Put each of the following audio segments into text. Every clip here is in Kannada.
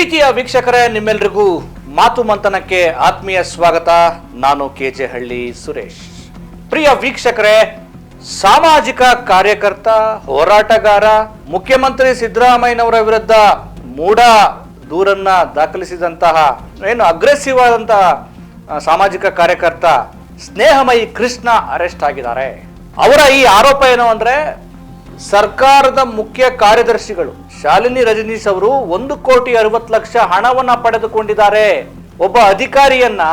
ಪ್ರೀತಿಯ ವೀಕ್ಷಕರೇ, ನಿಮ್ಮೆಲ್ಲರಿಗೂ ಮಾತು ಮಂಥನಕ್ಕೆ ಆತ್ಮೀಯ ಸ್ವಾಗತ. ನಾನು ಕೆಜೆ ಹಳ್ಳಿ ಸುರೇಶ್. ಪ್ರಿಯ ವೀಕ್ಷಕರೇ, ಸಾಮಾಜಿಕ ಕಾರ್ಯಕರ್ತ, ಹೋರಾಟಗಾರ, ಮುಖ್ಯಮಂತ್ರಿ ಸಿದ್ದರಾಮಯ್ಯನವರ ವಿರುದ್ಧ ಮೂಢ ದೂರನ್ನ ದಾಖಲಿಸಿದಂತಹ ಅಗ್ರೆಸಿವ್ ಆದಂತಹ ಸಾಮಾಜಿಕ ಕಾರ್ಯಕರ್ತ ಸ್ನೇಹಮಯಿ ಕೃಷ್ಣ ಅರೆಸ್ಟ್ ಆಗಿದ್ದಾರೆ. ಅವರ ಈ ಆರೋಪ ಏನು ಅಂದ್ರೆ, ಸರ್ಕಾರದ ಮುಖ್ಯ ಕಾರ್ಯದರ್ಶಿಗಳು ಶಾಲಿನಿ ರಜನೀಶ್ ಅವರು 1,60,00,000 ಹಣವನ್ನ ಪಡೆದುಕೊಂಡಿದ್ದಾರೆ. ಒಬ್ಬ ಅಧಿಕಾರಿಯನ್ನ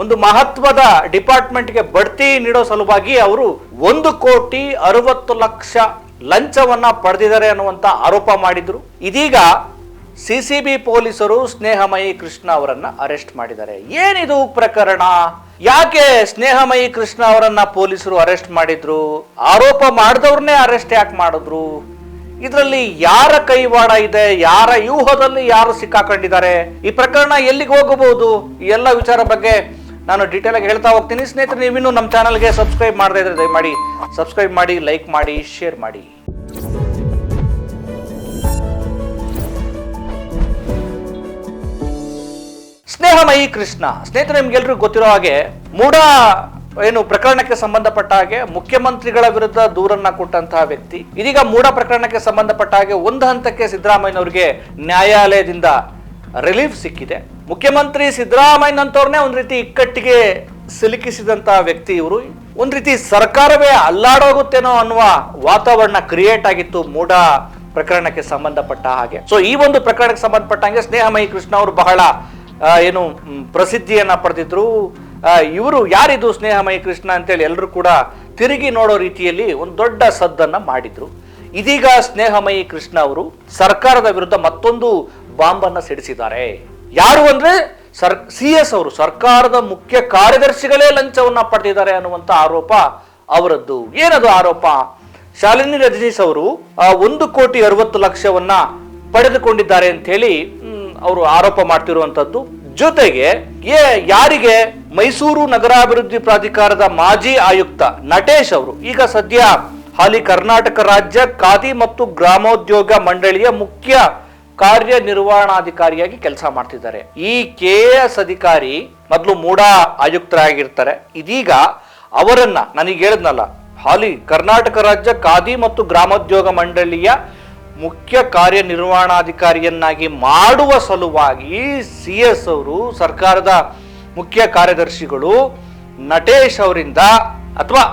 ಒಂದು ಮಹತ್ವದ ಡಿಪಾರ್ಟ್ಮೆಂಟ್ಗೆ ಬಡ್ತಿ ನೀಡೋ ಸಲುವಾಗಿ ಅವರು 1,60,00,000 ಲಂಚವನ್ನ ಪಡೆದಿದ್ದಾರೆ ಅನ್ನುವಂತ ಆರೋಪ ಮಾಡಿದ್ರು. ಇದೀಗ ಸಿಸಿಬಿ ಪೊಲೀಸರು ಸ್ನೇಹಮಯಿ ಕೃಷ್ಣ ಅವರನ್ನ ಅರೆಸ್ಟ್ ಮಾಡಿದ್ದಾರೆ. ಏನಿದು ಪ್ರಕರಣ? ಯಾಕೆ ಸ್ನೇಹಮಯಿ ಕೃಷ್ಣ ಅವರನ್ನ ಪೊಲೀಸರು ಅರೆಸ್ಟ್ ಮಾಡಿದ್ರು? ಆರೋಪ ಮಾಡಿದವ್ರನ್ನೇ ಅರೆಸ್ಟ್ ಯಾಕೆ ಮಾಡಿದ್ರು? ಇದರಲ್ಲಿ ಯಾರ ಕೈವಾಡ ಇದೆ? ಯಾರ ವ್ಯೂಹದಲ್ಲಿ ಯಾರು ಸಿಕ್ಕಾಕೊಂಡಿದ್ದಾರೆ? ಈ ಪ್ರಕರಣ ಎಲ್ಲಿಗೆ ಹೋಗಬಹುದು? ಈ ಎಲ್ಲ ವಿಚಾರ ಬಗ್ಗೆ ನಾನು ಡೀಟೇಲ್ ಆಗಿ ಹೇಳ್ತಾ ಹೋಗ್ತೀನಿ. ಸ್ನೇಹಿತರೆ, ನೀವಿನ್ನೂ ನಮ್ಮ ಚಾನಲ್ಗೆ ಸಬ್ಸ್ಕ್ರೈಬ್ ಮಾಡದೇ ಇದ್ರೆ ದಯಮಾಡಿ ಸಬ್ಸ್ಕ್ರೈಬ್ ಮಾಡಿ, ಲೈಕ್ ಮಾಡಿ, ಶೇರ್ ಮಾಡಿ. ಸ್ನೇಹಮಯಿ ಕೃಷ್ಣ ಸ್ನೇಹಿತರೆ, ನಿಮ್ಗೆಲ್ರಿಗೂ ಗೊತ್ತಿರೋ ಹಾಗೆ ಮೂಢ ಪ್ರಕರಣಕ್ಕೆ ಸಂಬಂಧಪಟ್ಟ ಹಾಗೆ ಮುಖ್ಯಮಂತ್ರಿಗಳ ವಿರುದ್ಧ ದೂರನ್ನ ಕೊಟ್ಟಂತಹ ವ್ಯಕ್ತಿ. ಇದೀಗ ಮೂಢ ಪ್ರಕರಣಕ್ಕೆ ಸಂಬಂಧಪಟ್ಟ ಹಾಗೆ ಒಂದು ಹಂತಕ್ಕೆ ಸಿದ್ದರಾಮಯ್ಯನವರಿಗೆ ನ್ಯಾಯಾಲಯದಿಂದ ರಿಲೀಫ್ ಸಿಕ್ಕಿದೆ. ಮುಖ್ಯಮಂತ್ರಿ ಸಿದ್ದರಾಮಯ್ಯನಂತವ್ರನ್ನೇ ಒಂದ್ ರೀತಿ ಇಕ್ಕಟ್ಟಿಗೆ ಸಿಲುಕಿಸಿದಂತಹ ವ್ಯಕ್ತಿ ಇವರು. ಒಂದ್ ರೀತಿ ಸರ್ಕಾರವೇ ಅಲ್ಲಾಡೋಗುತ್ತೇನೋ ಅನ್ನುವ ವಾತಾವರಣ ಕ್ರಿಯೇಟ್ ಆಗಿತ್ತು ಮೂಢ ಪ್ರಕರಣಕ್ಕೆ ಸಂಬಂಧಪಟ್ಟ ಹಾಗೆ. ಸೊ ಈ ಒಂದು ಪ್ರಕರಣಕ್ಕೆ ಸಂಬಂಧಪಟ್ಟ ಹಾಗೆ ಸ್ನೇಹಮಯಿ ಕೃಷ್ಣ ಅವರು ಬಹಳ ಪ್ರಸಿದ್ಧಿಯನ್ನ ಪಡೆದಿದ್ರು. ಇವರು ಯಾರಿದು ಸ್ನೇಹಮಯಿ ಕೃಷ್ಣ ಅಂತೇಳಿ ಎಲ್ಲರೂ ಕೂಡ ತಿರುಗಿ ನೋಡೋ ರೀತಿಯಲ್ಲಿ ಒಂದು ದೊಡ್ಡ ಸದ್ದನ್ನ ಮಾಡಿದ್ರು. ಇದೀಗ ಸ್ನೇಹಮಯಿ ಕೃಷ್ಣ ಅವರು ಸರ್ಕಾರದ ವಿರುದ್ಧ ಮತ್ತೊಂದು ಬಾಂಬನ್ನ ಸಿಡಿಸಿದ್ದಾರೆ. ಯಾರು ಅಂದ್ರೆ CS ಅವರು, ಸರ್ಕಾರದ ಮುಖ್ಯ ಕಾರ್ಯದರ್ಶಿಗಳೇ ಲಂಚವನ್ನ ಪಡೆದಿದ್ದಾರೆ ಅನ್ನುವಂತ ಆರೋಪ ಅವರದ್ದು. ಏನದು ಆರೋಪ? ಶಾಲಿನಿ ರಜನೀಶ್ ಅವರು 1,60,00,000 ಪಡೆದುಕೊಂಡಿದ್ದಾರೆ ಅಂತ ಹೇಳಿ ಅವರು ಆರೋಪ ಮಾಡ್ತಿರುವಂತದ್ದು. ಜೊತೆಗೆ ಯಾರಿಗೆ? ಮೈಸೂರು ನಗರಾಭಿವೃದ್ಧಿ ಪ್ರಾಧಿಕಾರದ ಮಾಜಿ ಆಯುಕ್ತ ನಟೇಶ್ ಅವರು ಈಗ ಸದ್ಯ ಹಾಲಿ ಕರ್ನಾಟಕ ರಾಜ್ಯ ಖಾದಿ ಮತ್ತು ಗ್ರಾಮೋದ್ಯೋಗ ಮಂಡಳಿಯ ಮುಖ್ಯ ಕಾರ್ಯನಿರ್ವಹಣಾಧಿಕಾರಿಯಾಗಿ ಕೆಲಸ ಮಾಡ್ತಿದ್ದಾರೆ. ಈ KS ಅಧಿಕಾರಿ ಮೊದಲು ಮೂಢ ಆಯುಕ್ತರಾಗಿರ್ತಾರೆ. ಇದೀಗ ಅವರನ್ನ ನನಗೆ ಹೇಳಿದ್ನಲ್ಲ, ಹಾಲಿ ಕರ್ನಾಟಕ ರಾಜ್ಯ ಖಾದಿ ಮತ್ತು ಗ್ರಾಮೋದ್ಯೋಗ ಮಂಡಳಿಯ ಮುಖ್ಯ ಕಾರ್ಯನಿರ್ವಹಣಾಧಿಕಾರಿಯನ್ನಾಗಿ ಮಾಡುವ ಸಲುವಾಗಿ CS ಅವರು, ಸರ್ಕಾರದ ಮುಖ್ಯ ಕಾರ್ಯದರ್ಶಿಗಳು ನಟೇಶ್ ಅವರಿಂದ ಅಥವಾ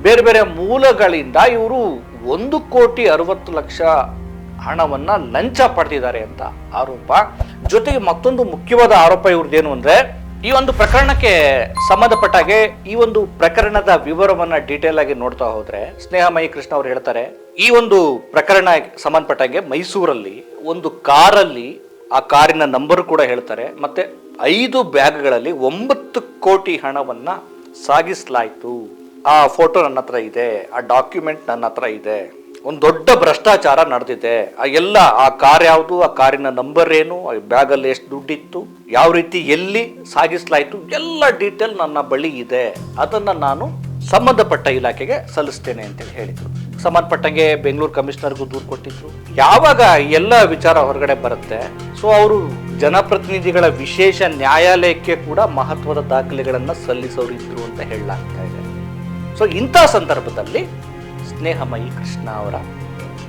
ಬೇರೆ ಬೇರೆ ಮೂಲಗಳಿಂದ ಇವರು 1,60,00,000 ಹಣವನ್ನ ಲಂಚ ಪಡೆದಿದ್ದಾರೆ ಅಂತ ಆರೋಪ. ಜೊತೆಗೆ ಮತ್ತೊಂದು ಮುಖ್ಯವಾದ ಆರೋಪ ಇವ್ರದ್ದೇನು ಅಂದ್ರೆ, ಈ ಒಂದು ಪ್ರಕರಣಕ್ಕೆ ಸಂಬಂಧಪಟ್ಟ ಹಾಗೆ ಈ ಒಂದು ಪ್ರಕರಣದ ವಿವರವನ್ನ ಡೀಟೇಲ್ ಆಗಿ ನೋಡ್ತಾ ಹೋದ್ರೆ ಸ್ನೇಹಮಯಿ ಕೃಷ್ಣ ಅವರು ಹೇಳ್ತಾರೆ, ಈ ಒಂದು ಪ್ರಕರಣ ಸಂಬಂಧಪಟ್ಟಂಗೆ ಮೈಸೂರಲ್ಲಿ ಒಂದು ಕಾರಲ್ಲಿ, ಆ ಕಾರಿನ ನಂಬರ್ ಕೂಡ ಹೇಳ್ತಾರೆ, ಮತ್ತೆ 5 ಬ್ಯಾಗ್ಗಳಲ್ಲಿ 9 ಕೋಟಿ ಹಣವನ್ನ ಸಾಗಿಸಲಾಯಿತು. ಆ ಫೋಟೋ ನನ್ನ ಹತ್ರ ಇದೆ, ಆ ಡಾಕ್ಯುಮೆಂಟ್ ನನ್ನ ಹತ್ರ ಇದೆ. ಒಂದು ದೊಡ್ಡ ಭ್ರಷ್ಟಾಚಾರ ನಡೆದಿದೆ. ಆ ಕಾರ್ ಯಾವುದು, ಆ ಕಾರಿನ ನಂಬರ್ ಏನು, ಆ ಬ್ಯಾಗ್ ಅಲ್ಲಿ ಎಷ್ಟು ದುಡ್ಡಿತ್ತು, ಯಾವ ರೀತಿ ಎಲ್ಲಿ ಸಾಗಿಸಲಾಯಿತು, ಎಲ್ಲ ಡೀಟೇಲ್ ನನ್ನ ಬಳಿ ಇದೆ. ಅದನ್ನ ನಾನು ಸಂಬಂಧಪಟ್ಟ ಇಲಾಖೆಗೆ ಸಲ್ಲಿಸ್ತೇನೆ ಅಂತೇಳಿ ಹೇಳಿದ್ರು. ಸಂಬಂಧಪಟ್ಟಂಗೆ ಬೆಂಗಳೂರು ಕಮಿಷನರ್ಗೂ ದೂರು ಕೊಟ್ಟಿದ್ರು. ಯಾವಾಗ ಎಲ್ಲ ವಿಚಾರ ಹೊರಗಡೆ ಬರುತ್ತೆ, ಸೊ ಅವರು ಜನಪ್ರತಿನಿಧಿಗಳ ವಿಶೇಷ ನ್ಯಾಯಾಲಯಕ್ಕೆ ಕೂಡ ಮಹತ್ವದ ದಾಖಲೆಗಳನ್ನ ಸಲ್ಲಿಸೋರಿದ್ರು ಅಂತ ಹೇಳಲಾಗ್ತಾ ಇದೆ. ಸೊ ಇಂಥ ಸಂದರ್ಭದಲ್ಲಿ ಸ್ನೇಹಮಯಿ ಕೃಷ್ಣ ಅವರ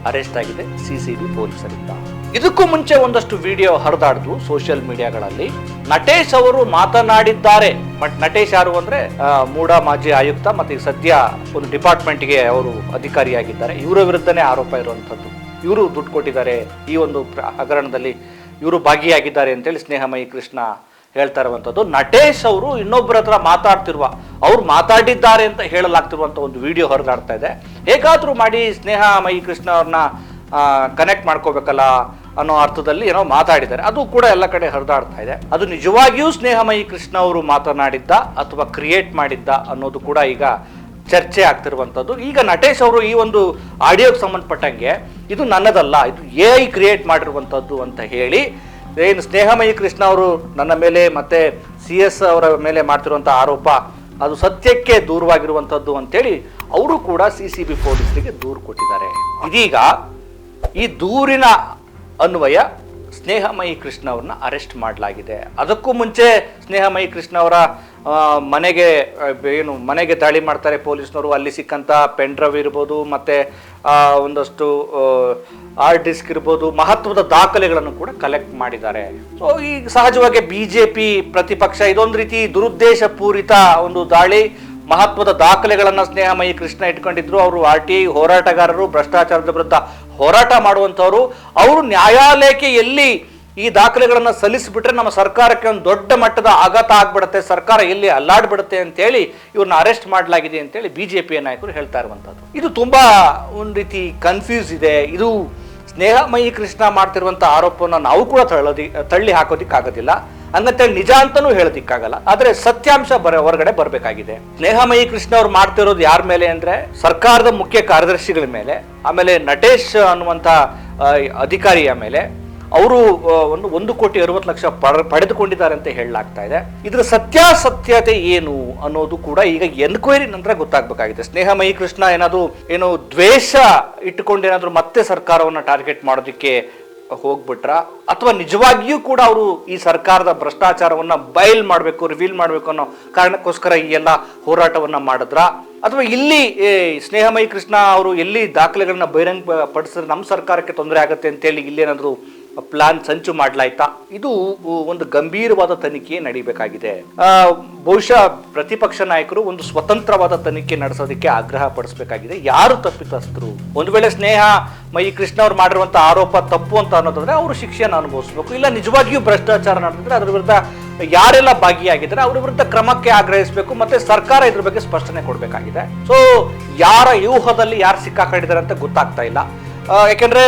ಅರೆಸ್ಟ್ ಆಗಿದೆ ಸಿಸಿಬಿ ಪೊಲೀಸರಿಂದ. ಇದಕ್ಕೂ ಮುಂಚೆ ಒಂದಷ್ಟು ವಿಡಿಯೋ ಹರಿದಾಡ್ದು ಸೋಷಿಯಲ್ ಮೀಡಿಯಾಗಳಲ್ಲಿ. ನಟೇಶ್ ಅವರು ಮಾತನಾಡಿದ್ದಾರೆ. ಬಟ್ ನಟೇಶ್ ಯಾರು ಅಂದ್ರೆ ಮೂಢ ಮಾಜಿ ಆಯುಕ್ತ, ಮತ್ತೆ ಸದ್ಯ ಒಂದು ಡಿಪಾರ್ಟ್ಮೆಂಟ್ಗೆ ಅವರು ಅಧಿಕಾರಿಯಾಗಿದ್ದಾರೆ. ಇವರ ವಿರುದ್ಧನೇ ಆರೋಪ ಇರುವಂತದ್ದು. ಇವರು ದುಡ್ಡು ಕೊಟ್ಟಿದ್ದಾರೆ, ಈ ಒಂದು ಹಗರಣದಲ್ಲಿ ಇವರು ಭಾಗಿಯಾಗಿದ್ದಾರೆ ಅಂತೇಳಿ ಸ್ನೇಹಮಯಿ ಕೃಷ್ಣ ಹೇಳ್ತಾ ಇರುವಂತದ್ದು. ನಟೇಶ್ ಅವರು ಇನ್ನೊಬ್ಬರ ಹತ್ರ ಅವ್ರು ಮಾತಾಡಿದ್ದಾರೆ ಅಂತ ಹೇಳಲಾಗ್ತಿರುವಂತ ಒಂದು ವಿಡಿಯೋ ಹೊರದಾಡ್ತಾ ಇದೆ. ಹೇಗಾದ್ರೂ ಮಾಡಿ ಸ್ನೇಹಮಯಿ ಕೃಷ್ಣ ಅವ್ರನ್ನ ಕನೆಕ್ಟ್ ಮಾಡ್ಕೋಬೇಕಲ್ಲ ಅನ್ನೋ ಅರ್ಥದಲ್ಲಿ ಏನೋ ಮಾತಾಡಿದ್ದಾರೆ. ಅದು ಕೂಡ ಎಲ್ಲ ಕಡೆ ಹರಿದಾಡ್ತಾ ಇದೆ. ಅದು ನಿಜವಾಗಿಯೂ ಸ್ನೇಹಮಯಿ ಕೃಷ್ಣ ಅವರು ಮಾತನಾಡಿದ್ದ ಅಥವಾ ಕ್ರಿಯೇಟ್ ಮಾಡಿದ್ದ ಅನ್ನೋದು ಕೂಡ ಈಗ ಚರ್ಚೆ ಆಗ್ತಿರುವಂತದ್ದು. ಈಗ ನಟೇಶ್ ಅವರು ಈ ಒಂದು ಆಡಿಯೋಗೆ ಸಂಬಂಧಪಟ್ಟಂಗೆ ಇದು ನನ್ನದಲ್ಲ, ಇದು AI ಕ್ರಿಯೇಟ್ ಮಾಡಿರುವಂತದ್ದು ಅಂತ ಹೇಳಿ ಏನು ಸ್ನೇಹಮಯಿ ಕೃಷ್ಣ ಅವರು ನನ್ನ ಮೇಲೆ ಮತ್ತೆ CS ಅವರ ಮೇಲೆ ಮಾಡ್ತಿರುವಂತ ಆರೋಪ ಅದು ಸತ್ಯಕ್ಕೆ ದೂರವಾಗಿರುವಂತದ್ದು ಅಂತೇಳಿ ಅವರು ಕೂಡ ಸಿಸಿಬಿ ಪೊಲೀಸರಿಗೆ ದೂರು ಕೊಟ್ಟಿದ್ದಾರೆ. ಇದೀಗ ಈ ದೂರಿನ ಅನ್ವಯ ಸ್ನೇಹಮಯಿ ಕೃಷ್ಣ ಅವ್ರನ್ನ ಅರೆಸ್ಟ್ ಮಾಡಲಾಗಿದೆ. ಅದಕ್ಕೂ ಮುಂಚೆ ಸ್ನೇಹಮಯಿ ಕೃಷ್ಣ ಅವರ ಮನೆಗೆ ದಾಳಿ ಮಾಡ್ತಾರೆ ಪೊಲೀಸ್ನವರು. ಅಲ್ಲಿ ಸಿಕ್ಕಂಥ ಪೆನ್ ಡ್ರೈವ್ ಇರ್ಬೋದು, ಮತ್ತೆ ಒಂದಷ್ಟು ಹಾರ್ಡ್ ಡಿಸ್ಕ್ ಇರ್ಬೋದು, ಮಹತ್ವದ ದಾಖಲೆಗಳನ್ನು ಕೂಡ ಕಲೆಕ್ಟ್ ಮಾಡಿದ್ದಾರೆ. ಸೊ ಈಗ ಸಹಜವಾಗಿ ಬಿಜೆಪಿ ಪ್ರತಿಪಕ್ಷ ಇದೊಂದು ರೀತಿ ದುರುದ್ದೇಶ ಪೂರಿತ ಒಂದು ದಾಳಿ. ಮಹತ್ವದ ದಾಖಲೆಗಳನ್ನು ಸ್ನೇಹಮಯಿ ಕೃಷ್ಣ ಇಟ್ಕೊಂಡಿದ್ರು. ಅವರು RTI ಹೋರಾಟಗಾರರು, ಭ್ರಷ್ಟಾಚಾರದ ವಿರುದ್ಧ ಹೋರಾಟ ಮಾಡುವಂಥವ್ರು. ಅವರು ನ್ಯಾಯಾಲಯಕ್ಕೆ ಎಲ್ಲಿ ಈ ದಾಖಲೆಗಳನ್ನು ಸಲ್ಲಿಸಿಬಿಟ್ರೆ ನಮ್ಮ ಸರ್ಕಾರಕ್ಕೆ ಒಂದು ದೊಡ್ಡ ಮಟ್ಟದ ಆಘಾತ ಆಗ್ಬಿಡುತ್ತೆ, ಸರ್ಕಾರ ಎಲ್ಲಿ ಅಲ್ಲಾಡ್ಬಿಡುತ್ತೆ ಅಂತೇಳಿ ಇವ್ರನ್ನ ಅರೆಸ್ಟ್ ಮಾಡಲಾಗಿದೆ ಅಂತೇಳಿ ಬಿಜೆಪಿಯ ನಾಯಕರು ಹೇಳ್ತಾ ಇರುವಂಥದ್ದು. ಇದು ತುಂಬಾ ಒಂದು ರೀತಿ ಕನ್ಫ್ಯೂಸ್ ಇದೆ. ಇದು ಸ್ನೇಹಮಯಿ ಕೃಷ್ಣ ಮಾಡ್ತಿರುವಂಥ ಆರೋಪವನ್ನು ನಾವು ಕೂಡ ತಳ್ಳಿ ಹಾಕೋದಿಕ್ಕಾಗೋದಿಲ್ಲ, ಹಂಗಂತೇಳಿ ನಿಜ ಅಂತಾನೂ ಹೇಳೋದಿಕ್ಕಾಗಲ್ಲ. ಆದ್ರೆ ಸತ್ಯಾಂಶ ಹೊರಗಡೆ ಬರಬೇಕಾಗಿದೆ. ಸ್ನೇಹಮಯಿ ಕೃಷ್ಣ ಅವ್ರು ಮಾಡ್ತಿರೋದು ಯಾರ ಮೇಲೆ ಅಂದ್ರೆ ಸರ್ಕಾರದ ಮುಖ್ಯ ಕಾರ್ಯದರ್ಶಿಗಳ ಮೇಲೆ, ಆಮೇಲೆ ನಟೇಶ್ ಅನ್ನುವಂಥ ಅಧಿಕಾರಿಯ ಮೇಲೆ. ಅವರು 1,60,00,000 ಪಡೆದುಕೊಂಡಿದ್ದಾರೆ ಅಂತ ಹೇಳಲಾಗ್ತಾ ಇದೆ. ಇದರ ಸತ್ಯಾಸತ್ಯತೆ ಏನು ಅನ್ನೋದು ಕೂಡ ಈಗ ಎನ್ಕ್ವೈರಿ ನಂತರ ಗೊತ್ತಾಗಬೇಕಾಗಿದೆ. ಸ್ನೇಹಮಯಿ ಕೃಷ್ಣ ಏನು ದ್ವೇಷ ಇಟ್ಟುಕೊಂಡು ಏನಾದ್ರು ಮತ್ತೆ ಸರ್ಕಾರವನ್ನ ಟಾರ್ಗೆಟ್ ಮಾಡೋದಕ್ಕೆ ಹೋಗ್ಬಿಟ್ರ, ಅಥವಾ ನಿಜವಾಗಿಯೂ ಕೂಡ ಅವರು ಈ ಸರ್ಕಾರದ ಭ್ರಷ್ಟಾಚಾರವನ್ನ ರಿವೀಲ್ ಮಾಡಬೇಕು ಅನ್ನೋ ಕಾರಣಕ್ಕೋಸ್ಕರ ಈ ಎಲ್ಲ ಹೋರಾಟವನ್ನ ಮಾಡಿದ್ರ, ಅಥವಾ ಇಲ್ಲಿ ಸ್ನೇಹಮಯಿ ಕೃಷ್ಣ ಅವರು ಎಲ್ಲಿ ದಾಖಲೆಗಳನ್ನ ಬಹಿರಂಗ ಪಡಿಸಿದ್ರೆ ನಮ್ಮ ಸರ್ಕಾರಕ್ಕೆ ತೊಂದರೆ ಆಗುತ್ತೆ ಅಂತೇಳಿ ಇಲ್ಲೇನಾದ್ರು ಪ್ಲಾನ್ ಸಂಚು ಮಾಡಲಾಯ್ತಾ? ಇದು ಒಂದು ಗಂಭೀರವಾದ ತನಿಖೆ ನಡೀಬೇಕಾಗಿದೆ. ಬಹುಶಃ ಪ್ರತಿಪಕ್ಷ ನಾಯಕರು ಒಂದು ಸ್ವತಂತ್ರವಾದ ತನಿಖೆ ನಡೆಸೋದಕ್ಕೆ ಆಗ್ರಹ ಪಡಿಸಬೇಕಾಗಿದೆ. ಯಾರು ತಪ್ಪಿತಸ್ಥರು? ಒಂದು ವೇಳೆ ಸ್ನೇಹಮಯಿ ಕೃಷ್ಣ ಅವ್ರು ಮಾಡಿರುವಂತಹ ಆರೋಪ ತಪ್ಪು ಅಂತ ಅನ್ನೋದಾದ್ರೆ ಅವರು ಶಿಕ್ಷೆಯನ್ನು ಅನುಭವಿಸಬೇಕು. ಇಲ್ಲ ನಿಜವಾಗಿಯೂ ಭ್ರಷ್ಟಾಚಾರ ನಡೆದಿದ್ರೆ ಅದ್ರ ವಿರುದ್ಧ ಯಾರೆಲ್ಲ ಭಾಗಿಯಾಗಿದ್ದಾರೆ ಅವ್ರ ವಿರುದ್ಧ ಕ್ರಮಕ್ಕೆ ಆಗ್ರಹಿಸಬೇಕು. ಮತ್ತೆ ಸರ್ಕಾರ ಇದ್ರ ಬಗ್ಗೆ ಸ್ಪಷ್ಟನೆ ಕೊಡಬೇಕಾಗಿದೆ. ಸೊ ಯಾರ ವ್ಯೂಹದಲ್ಲಿ ಯಾರು ಸಿಕ್ಕಾಕೊಂಡಿದ್ದಾರೆ ಅಂತ ಗೊತ್ತಾಗ್ತಾ ಇಲ್ಲ. ಯಾಕೆಂದ್ರೆ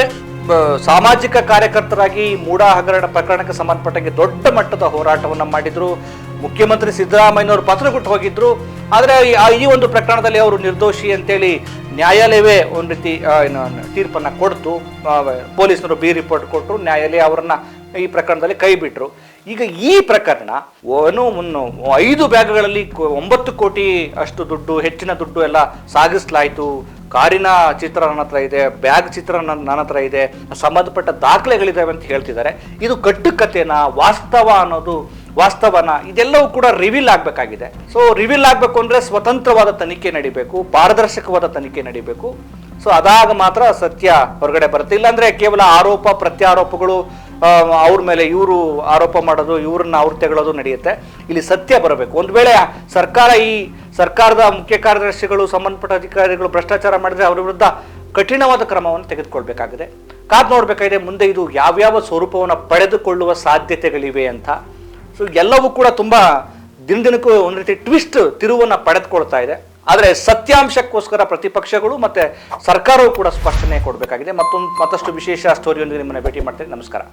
ಸಾಮಾಜಿಕ ಕಾರ್ಯಕರ್ತರಾಗಿ ಮೂಡ ಹಗರಣ ಪ್ರಕರಣಕ್ಕೆ ಸಂಬಂಧಪಟ್ಟಂಗೆ ದೊಡ್ಡ ಮಟ್ಟದ ಹೋರಾಟವನ್ನ ಮಾಡಿದ್ರು. ಮುಖ್ಯಮಂತ್ರಿ ಸಿದ್ದರಾಮಯ್ಯನವರು ಪತ್ರ ಕೊಟ್ಟು ಹೋಗಿದ್ರು. ಆದರೆ ಈ ಒಂದು ಪ್ರಕರಣದಲ್ಲಿ ಅವರು ನಿರ್ದೋಷಿ ಅಂತೇಳಿ ನ್ಯಾಯಾಲಯವೇ ಒಂದು ರೀತಿ ತೀರ್ಪನ್ನ ಕೊಡ್ತು. ಪೊಲೀಸರು ಬಿ ರಿಪೋರ್ಟ್ ಕೊಟ್ಟರು, ನ್ಯಾಯಾಲಯ ಅವರನ್ನ ಈ ಪ್ರಕರಣದಲ್ಲಿ ಕೈ ಬಿಟ್ರು. ಈಗ ಈ ಪ್ರಕರಣ 5 ಬ್ಯಾಗ್ಗಳಲ್ಲಿ 9 ಕೋಟಿ ಅಷ್ಟು ದುಡ್ಡು, ಹೆಚ್ಚಿನ ದುಡ್ಡು ಎಲ್ಲ ಸಾಗಿಸಲಾಯಿತು. ಕಾರಿನ ಚಿತ್ರ ನನ್ನ ಹತ್ರ ಇದೆ, ಬ್ಯಾಗ್ ಚಿತ್ರ ನನ್ನ ಹತ್ರ ಇದೆ, ಸಂಬಂಧಪಟ್ಟ ದಾಖಲೆಗಳಿದ್ದಾವೆ ಅಂತ ಹೇಳ್ತಿದ್ದಾರೆ. ಇದು ಕಟ್ಟುಕತೆನಾ, ವಾಸ್ತವನ? ಇದೆಲ್ಲವೂ ಕೂಡ ರಿವೀಲ್ ಆಗಬೇಕಾಗಿದೆ. ಸೊ ರಿವೀಲ್ ಆಗಬೇಕು ಅಂದ್ರೆ ಸ್ವತಂತ್ರವಾದ ತನಿಖೆ ನಡಿಬೇಕು, ಪಾರದರ್ಶಕವಾದ ತನಿಖೆ ನಡಿಬೇಕು. ಸೊ ಅದಾಗ ಮಾತ್ರ ಸತ್ಯ ಹೊರಗಡೆ ಬರುತ್ತೆ. ಇಲ್ಲಾಂದ್ರೆ ಕೇವಲ ಆರೋಪ ಪ್ರತ್ಯಾರೋಪಗಳು, ಅವ್ರ ಮೇಲೆ ಇವರು ಆರೋಪ ಮಾಡೋದು, ಇವ್ರನ್ನ ಅವ್ರು ತೆಗಳೋದು ನಡೆಯುತ್ತೆ. ಇಲ್ಲಿ ಸತ್ಯ ಬರಬೇಕು. ಒಂದು ವೇಳೆ ಸರ್ಕಾರದ ಮುಖ್ಯ ಕಾರ್ಯದರ್ಶಿಗಳು, ಸಂಬಂಧಪಟ್ಟ ಅಧಿಕಾರಿಗಳು ಭ್ರಷ್ಟಾಚಾರ ಮಾಡಿದ್ರೆ ಅವ್ರ ವಿರುದ್ಧ ಕಠಿಣವಾದ ಕ್ರಮವನ್ನು ತೆಗೆದುಕೊಳ್ಬೇಕಾಗಿದೆ. ಕಾದ್ ನೋಡ್ಬೇಕಾಗಿದೆ ಮುಂದೆ ಇದು ಯಾವ್ಯಾವ ಸ್ವರೂಪವನ್ನು ಪಡೆದುಕೊಳ್ಳುವ ಸಾಧ್ಯತೆಗಳಿವೆ ಅಂತ. ಸೊ ಎಲ್ಲವೂ ಕೂಡ ತುಂಬಾ ದಿನಕ್ಕೂ ಒಂದು ರೀತಿ ತಿರುವನ್ನ ಪಡೆದುಕೊಳ್ತಾ ಇದೆ. ಆದರೆ ಸತ್ಯಾಂಶಕ್ಕೋಸ್ಕರ ಪ್ರತಿಪಕ್ಷಗಳು ಮತ್ತೆ ಸರ್ಕಾರವು ಕೂಡ ಸ್ಪಷ್ಟನೆ ಕೊಡಬೇಕಾಗಿದೆ. ಮತ್ತಷ್ಟು ವಿಶೇಷ ಸ್ಟೋರಿಯೊಂದಿಗೆ ನಿಮ್ಮನ್ನ ಭೇಟಿ ಮಾಡ್ತೇನೆ. ನಮಸ್ಕಾರ.